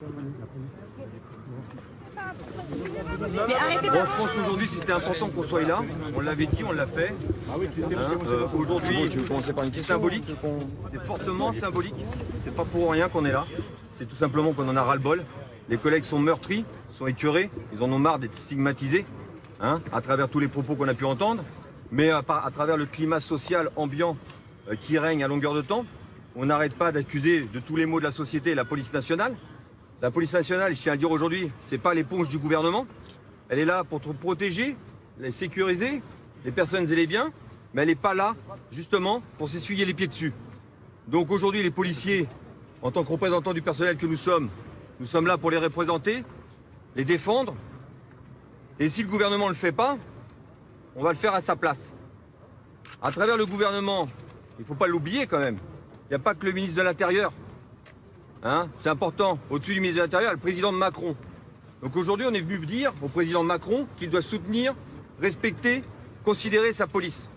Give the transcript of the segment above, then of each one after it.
Mais arrêtez Bon, je pense qu'aujourd'hui, c'était important qu'on soit là. On l'avait dit, on l'a fait. Aujourd'hui, c'est symbolique. C'est fortement symbolique. C'est pas pour rien qu'on est là. C'est tout simplement qu'on en a ras-le-bol. Les collègues sont meurtris, sont écœurés. Ils en ont marre d'être stigmatisés, à travers tous les propos qu'on a pu entendre. Mais à travers le climat social ambiant qui règne à longueur de temps. On n'arrête pas d'accuser de tous les maux de la société la police nationale. La police nationale, je tiens à dire aujourd'hui, c'est pas l'éponge du gouvernement. Elle est là pour protéger, les sécuriser, les personnes et les biens, mais elle n'est pas là, justement, pour s'essuyer les pieds dessus. Donc aujourd'hui, les policiers, en tant que représentants du personnel que nous sommes là pour les représenter, les défendre. Et si le gouvernement ne le fait pas, on va le faire à sa place. À travers le gouvernement, il ne faut pas l'oublier quand même, il n'y a pas que le ministre de l'Intérieur. C'est important. Au-dessus du ministre de l'Intérieur, le président Macron. Donc aujourd'hui, on est venu dire au président Macron qu'il doit soutenir, respecter, considérer sa police.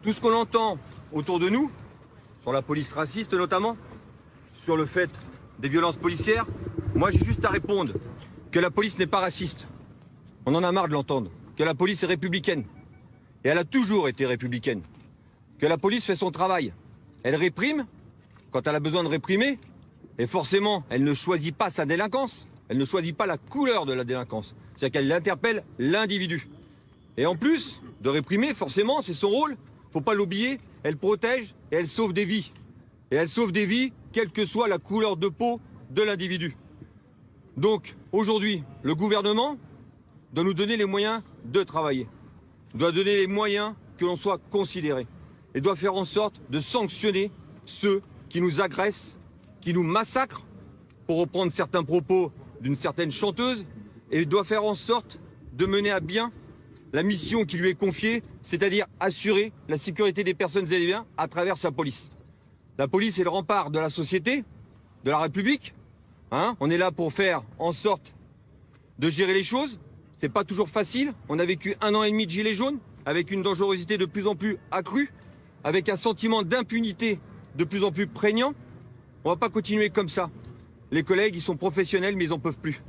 Tout ce qu'on entend autour de nous, sur la police raciste notamment, sur le fait des violences policières, moi j'ai juste à répondre que la police n'est pas raciste. On en a marre de l'entendre. Que la police est républicaine. Et elle a toujours été républicaine. Que la police fait son travail. Elle réprime quand elle a besoin de réprimer. Et forcément, elle ne choisit pas sa délinquance, elle ne choisit pas la couleur de la délinquance. C'est-à-dire qu'elle interpelle l'individu. Et en plus de réprimer, forcément, c'est son rôle, faut pas l'oublier, elle protège et elle sauve des vies. Et elle sauve des vies, quelle que soit la couleur de peau de l'individu. Donc, aujourd'hui, le gouvernement doit nous donner les moyens de travailler, doit donner les moyens que l'on soit considéré, et doit faire en sorte de sanctionner ceux qui nous agressent, qui nous massacre, pour reprendre certains propos d'une certaine chanteuse, et doit faire en sorte de mener à bien la mission qui lui est confiée, c'est-à-dire assurer la sécurité des personnes et des biens à travers sa police. La police est le rempart de la société, de la République. On est là pour faire en sorte de gérer les choses. C'est pas toujours facile. On a vécu 1 an et demi de gilets jaunes, avec une dangerosité de plus en plus accrue, avec un sentiment d'impunité de plus en plus prégnant. On ne va pas continuer comme ça. Les collègues, ils sont professionnels, mais ils n'en peuvent plus.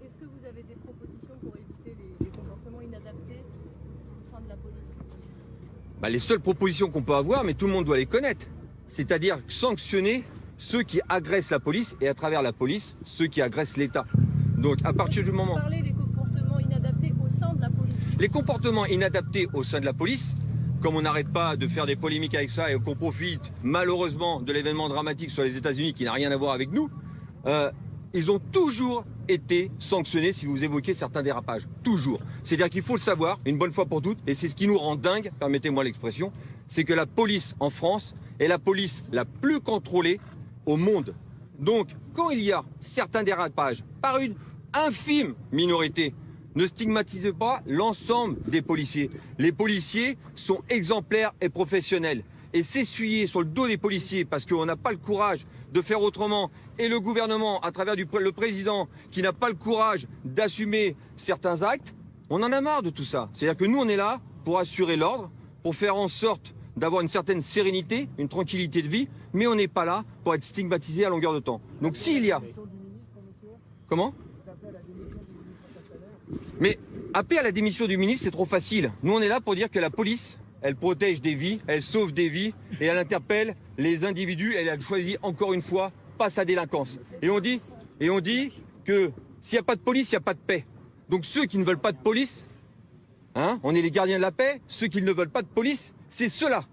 Est-ce que vous avez des propositions pour éviter les comportements inadaptés au sein de la police ? Les seules propositions qu'on peut avoir, mais tout le monde doit les connaître, c'est-à-dire sanctionner ceux qui agressent la police et à travers la police, ceux qui agressent l'État. Donc à partir du moment... Vous parlez des comportements inadaptés au sein de la police. Les comportements inadaptés au sein de la police, comme on n'arrête pas de faire des polémiques avec ça et qu'on profite malheureusement de l'événement dramatique sur les États-Unis qui n'a rien à voir avec nous, ils ont toujours été sanctionnés si vous évoquez certains dérapages. Toujours. C'est-à-dire qu'il faut le savoir, une bonne fois pour toutes, et c'est ce qui nous rend dingue, permettez-moi l'expression, c'est que la police en France est la police la plus contrôlée au monde. Donc, quand il y a certains dérapages par une infime minorité, ne stigmatisez pas l'ensemble des policiers. Les policiers sont exemplaires et professionnels. Et s'essuyer sur le dos des policiers parce qu'on n'a pas le courage de faire autrement, et le gouvernement, à travers le président, qui n'a pas le courage d'assumer certains actes, on en a marre de tout ça. C'est-à-dire que nous, on est là pour assurer l'ordre, pour faire en sorte d'avoir une certaine sérénité, une tranquillité de vie, mais on n'est pas là pour être stigmatisé à longueur de temps. Donc s'il y a... Comment ? Mais appeler à la démission du ministre, c'est trop facile. Nous, on est là pour dire que la police, elle protège des vies, elle sauve des vies, et elle interpelle les individus, et elle choisit encore une fois pas sa délinquance. Et on dit que s'il n'y a pas de police, il n'y a pas de paix. Donc ceux qui ne veulent pas de police, on est les gardiens de la paix, ceux qui ne veulent pas de police, c'est ceux-là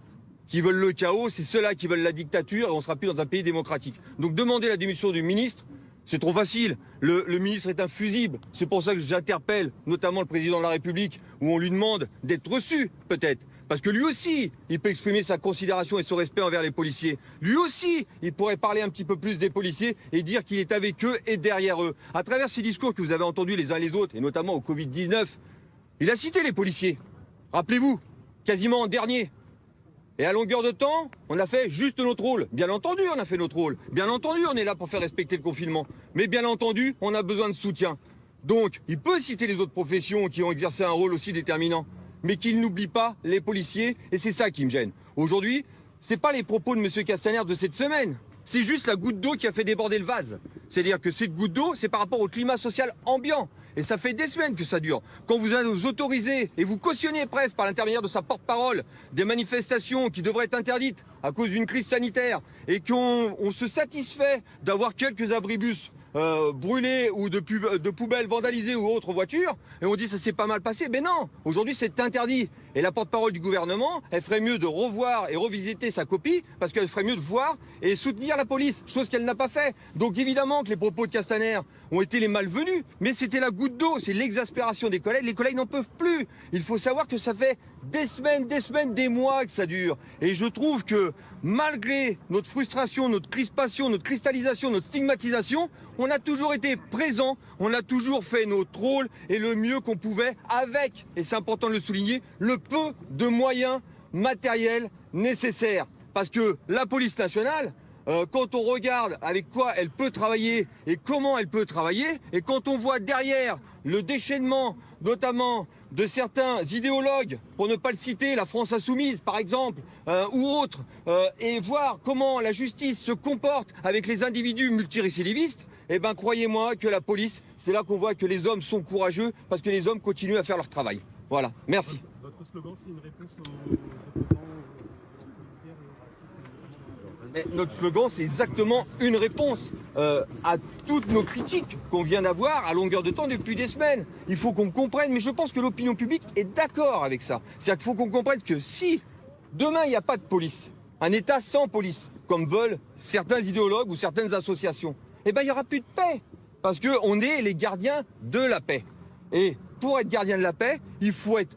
qui veulent le chaos, c'est ceux-là qui veulent la dictature, et on ne sera plus dans un pays démocratique. Donc demander la démission du ministre, c'est trop facile. Le ministre est infusible. C'est pour ça que j'interpelle notamment le président de la République, où on lui demande d'être reçu, peut-être. Parce que lui aussi, il peut exprimer sa considération et son respect envers les policiers. Lui aussi, il pourrait parler un petit peu plus des policiers et dire qu'il est avec eux et derrière eux. À travers ces discours que vous avez entendus les uns les autres, et notamment au Covid-19, il a cité les policiers. Rappelez-vous, quasiment en dernier. Et à longueur de temps, on a fait juste notre rôle. Bien entendu, on a fait notre rôle. Bien entendu, on est là pour faire respecter le confinement. Mais bien entendu, on a besoin de soutien. Donc, il peut citer les autres professions qui ont exercé un rôle aussi déterminant. Mais qu'il n'oublie pas les policiers, et c'est ça qui me gêne. Aujourd'hui, ce n'est pas les propos de M. Castaner de cette semaine c'est juste la goutte d'eau qui a fait déborder le vase. C'est-à-dire que cette goutte d'eau, c'est par rapport au climat social ambiant. Et ça fait des semaines que ça dure. Quand vous autorisez et vous cautionnez presque par l'intermédiaire de sa porte-parole des manifestations qui devraient être interdites à cause d'une crise sanitaire et qu'on se satisfait d'avoir quelques abribus brûlés ou de poubelles vandalisées ou autres voitures, et on dit que ça s'est pas mal passé. Mais non, aujourd'hui c'est interdit. Et la porte-parole du gouvernement, elle ferait mieux de revoir et revisiter sa copie, parce qu'elle ferait mieux de voir et soutenir la police, chose qu'elle n'a pas fait. Donc évidemment que les propos de Castaner ont été les malvenus, mais c'était la goutte d'eau, c'est l'exaspération des collègues. Les collègues n'en peuvent plus. Il faut savoir que ça fait des semaines, des mois que ça dure. Et je trouve que malgré notre frustration, notre crispation, notre cristallisation, notre stigmatisation, on a toujours été présent, on a toujours fait notre rôle et le mieux qu'on pouvait avec, et c'est important de le souligner, le peu de moyens matériels nécessaires. Parce que la police nationale, quand on regarde avec quoi elle peut travailler et comment elle peut travailler, et quand on voit derrière le déchaînement, notamment de certains idéologues, pour ne pas le citer, la France Insoumise par exemple, ou autres, et voir comment la justice se comporte avec les individus multirécidivistes, eh ben croyez-moi que la police, c'est là qu'on voit que les hommes sont courageux, parce que les hommes continuent à faire leur travail. Voilà, merci. Votre slogan, c'est une réponse aux opposants, policiers et au racisme. Mais notre slogan, c'est exactement une réponse à toutes nos critiques qu'on vient d'avoir à longueur de temps depuis des semaines. Il faut qu'on comprenne, mais je pense que l'opinion publique est d'accord avec ça. C'est-à-dire qu'il faut qu'on comprenne que si demain il n'y a pas de police, un État sans police, comme veulent certains idéologues ou certaines associations, eh ben il n'y aura plus de paix. Parce qu'on est les gardiens de la paix. Et pour être gardien de la paix, il faut être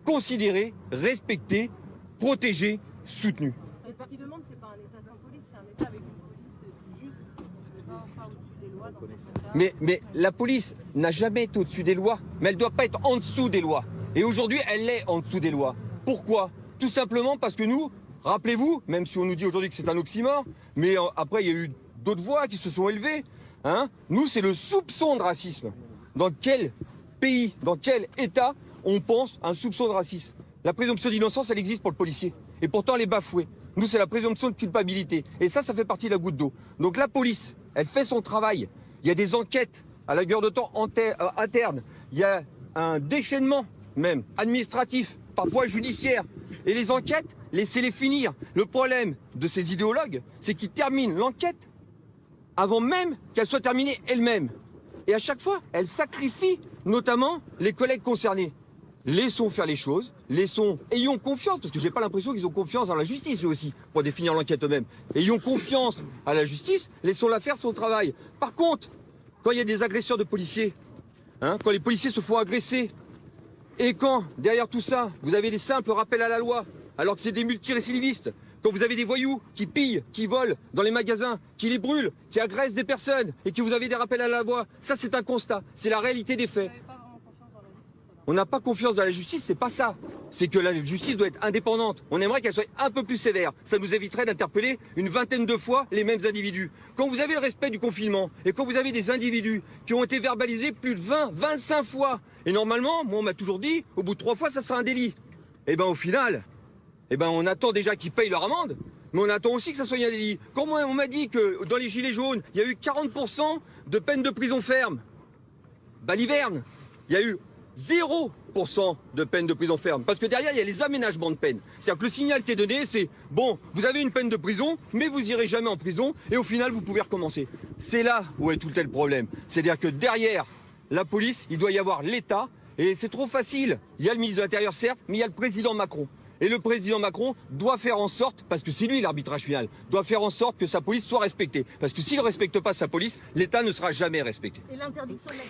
considéré, respecté, protégé, soutenu. Ce qu'ils demandent, c'est pas un État sans police, c'est un État avec une police juste, pas au-dessus des lois dans ce cas. Mais la police n'a jamais été au-dessus des lois, mais elle ne doit pas être en dessous des lois. Et aujourd'hui, elle est en dessous des lois. Pourquoi? Tout simplement parce que nous, rappelez-vous, même si on nous dit aujourd'hui que c'est un oxymore, mais après il y a eu d'autres voix qui se sont élevées, hein, nous c'est le soupçon de racisme. Dans quel pays, dans quel État on pense un soupçon de racisme? La présomption d'innocence, elle existe pour le policier. Et pourtant, elle est bafouée. Nous, c'est la présomption de culpabilité. Et ça fait partie de la goutte d'eau. Donc la police, elle fait son travail. Il y a des enquêtes à la longueur de temps internes. Il y a un déchaînement, même, administratif, parfois judiciaire. Et les enquêtes, laissez-les finir. Le problème de ces idéologues, c'est qu'ils terminent l'enquête avant même qu'elle soit terminée elle-même. Et à chaque fois, elle sacrifie notamment les collègues concernés. Laissons faire les choses, ayons confiance, parce que j'ai pas l'impression qu'ils ont confiance dans la justice eux aussi, pour définir l'enquête eux-mêmes. Ayons confiance à la justice, laissons-la faire son travail. Par contre, quand il y a des agresseurs de policiers, hein, quand les policiers se font agresser, et quand, derrière tout ça, vous avez des simples rappels à la loi, alors que c'est des multirécidivistes, quand vous avez des voyous qui pillent, qui volent dans les magasins, qui les brûlent, qui agressent des personnes, et que vous avez des rappels à la loi, ça c'est un constat, c'est la réalité des faits. On n'a pas confiance dans la justice, c'est pas ça. C'est que la justice doit être indépendante. On aimerait qu'elle soit un peu plus sévère. Ça nous éviterait d'interpeller une vingtaine de fois les mêmes individus. Quand vous avez le respect du confinement et quand vous avez des individus qui ont été verbalisés plus de 20, 25 fois, et normalement, moi on m'a toujours dit, au bout de 3 fois, ça sera un délit. Et ben au final, on attend déjà qu'ils payent leur amende, mais on attend aussi que ça soit un délit. Quand moi on m'a dit que dans les gilets jaunes, il y a eu 40% de peine de prison ferme, l'hiverne, il y a eu 0% de peine de prison ferme. Parce que derrière, il y a les aménagements de peine. C'est-à-dire que le signal qui est donné, c'est bon, vous avez une peine de prison, mais vous irez jamais en prison, et au final, vous pouvez recommencer. C'est là où est tout le problème. C'est-à-dire que derrière la police, il doit y avoir l'État, et c'est trop facile. Il y a le ministre de l'Intérieur, certes, mais il y a le président Macron. Et le président Macron doit faire en sorte, parce que c'est lui l'arbitrage final, doit faire en sorte que sa police soit respectée. Parce que s'il ne respecte pas sa police, l'État ne sera jamais respecté. Et l'interdiction de la